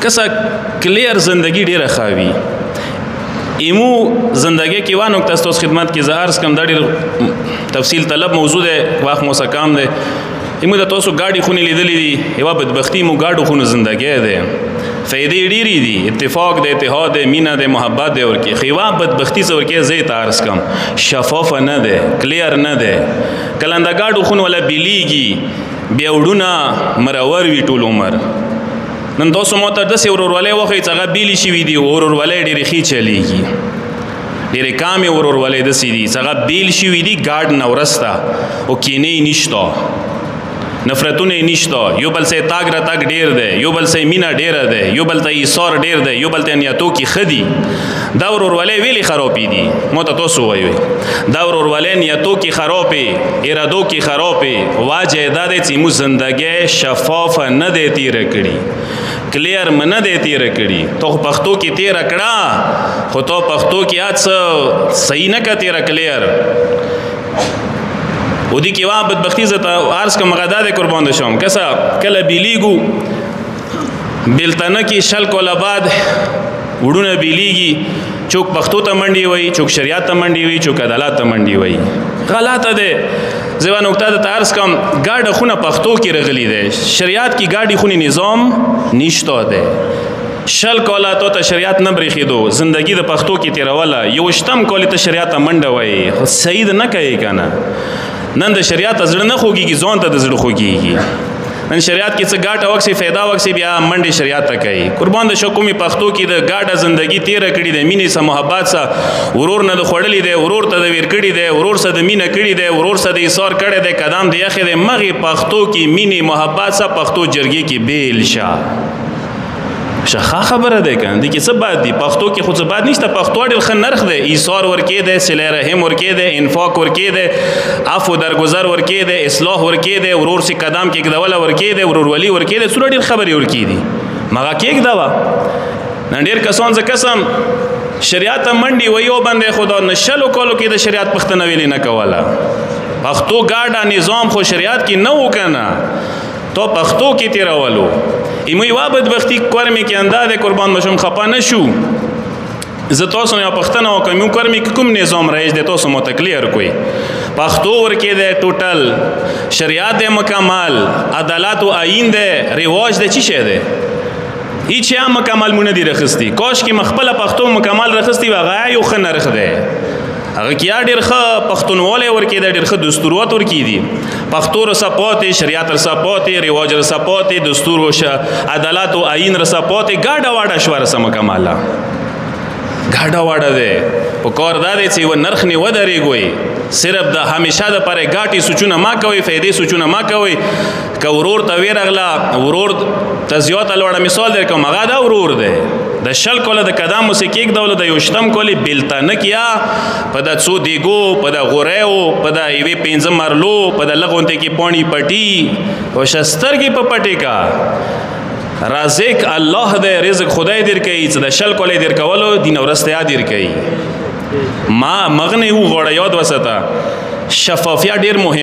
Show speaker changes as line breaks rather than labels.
کسا کلیر زندگی ډیره خاوي ایمو زندگی کې وانه تاسو خدمت کې زهارس کم دړي تفصیل طلب موضوع ده واخ موسه کام ده ایمو د تاسو گاډي خونی لیدلې دي یو بدبختی مو گاډو خونه زندگی ده فائدې ډیری دي اتفاق ده اتحاد ده مینا ده محبت ده ورکی خیوا بدبختی زور کې زه تارس کم شفاف نه ده کلیر نه ده کلنده گاډو خون ولا بیلیږي بیا وډونه مرور وی ټول عمر نن تاسو مو ته د سورورولې وخی څنګه بیلی شي وی دي اورورولې ډېری خي چلیږي ډېری کامې اورورولې د سي دي څنګه بیل شي وی دي ګارد نورستا او کینې نشتا نفرتونه نشتا یو بل سه تاګ را تاګ ډېر ده یو بل سه مینا ډېر ده یو بل ته ایثار ډېر ده یو بل ته نیاتو کی خدي دا اورورولې ویلي خرابې دي مو ته تاسو وایي دا اورورولې نیاتو کی خرابې ارادو کی خرابې واجه دا د چې مو زندګي شفاف نه دی تیر کړي کلیر منه دی تیر کړي تو پښتو کې تیر کړه خو تو پښتو کې اڅ صحیح نه کا تیر کلیر ودی کې وا بدبختی زته ارس کوم غدا د قربان شوم کسا کله بیلیګو بلتنه کې شل کوله بعد وډونه بیلیږي چوک پښتو ته منډي وای چوک شریعت ته منډي وای چوک عدالت ته منډي وای غلطه ده زما نقطه د تارس کم گاډه خونه پښتو کې رغلی ده شریعت کې گاډي خونی نظام نشته ده شل کولا ته شریعت نه بریخیدو زندگی د پښتو کې تیروله یو شتم کولی ته شریعت منډه وای صحیح نه کوي کنه نن د شریعت زړه نه خوږي ځون ته د زړه خوږي نن شریعت کې څه ګاټه وکسي फायदा وکسي بیا منډي شریعت ته کوي قربان د شکومي پښتو کې د ګاډه زندگی تیر کړي د مینې سره محبت سره ورور نه د خړلې دی ورور ته د ویر کړي دی ورور سره د مینه کړي دی ورور سره د ایثار کړي دی قدم دی اخی د مغي پښتو کې مینې محبت سره پښتو جرګي کې بیل شه شخه خبره ده کنه د کې څه باد دي پښتو کې خو څه باد نشته پښتو ډېر ښه نرخ ده ایثار ورکې ده صله رحم ورکې ده انفاق ورکې ده عفو درگذر ورکې ده اصلاح ورکې ده ورور سي قدم کې کډول ورکې ده ورورولي ورکې ده سره ډېر خبرې ورکې دي مګه کې دا نن ډېر کسان ز قسم شریعت منډي ویو باندې خدا نشلو کولو کې د شریعت پښتنه ویلي نه کوله پښتو گاډه نظام خو شریعت کې نه وکنه تو پښتو کې تیرولو ایموی وابد بختی کورمی کې انداده قربان بشم خپا نشو زه تاسو نه پښتنه وکم یو کورمی کې کوم نظام رئیس د تاسو متکلیر کوي پښتو ورکې ده ټوټل شریعت مکمل عدالت او آئین ده رواج ده چی شه ده هیڅ هم مکمل مونږ دی رخصتي کوش کې مخبل پښتو مکمل رخصتي واغه یو خنرخ ده هغه کیا ډیر ښه پښتونواله ورکې د ډیر ښه دستورات ورکې دي پښتو رسپوتې شریعت رسپوتې رواج رسپوتې دستور او عدالت او آئین رسپوتې گاډه واډه شوار سم کماله گاډه واډه ده په کور دا دي چې و نرخ نه ودرېږي صرف د همیشه د پاره گاټي سوچونه ما کوي فائدې سوچونه ما کوي ک ورور ته ویرغلا ورور تزیات لوړه مثال درکوم هغه دا ورور ده د شل کوله د قدم موسیقي دولت د یوشتم کولی بلتا نه کیا په د څو دیګو په د غوریو په د ایوي پنځه مرلو په د لغونته کې پونی پټي او شستر کې په پټي کا رازق الله دې رزق خدای در کوي چې د شل کوله در کولو دین ورسته در کوي ما مغنه و غوړ یاد وسته شفافیت ډیر مهم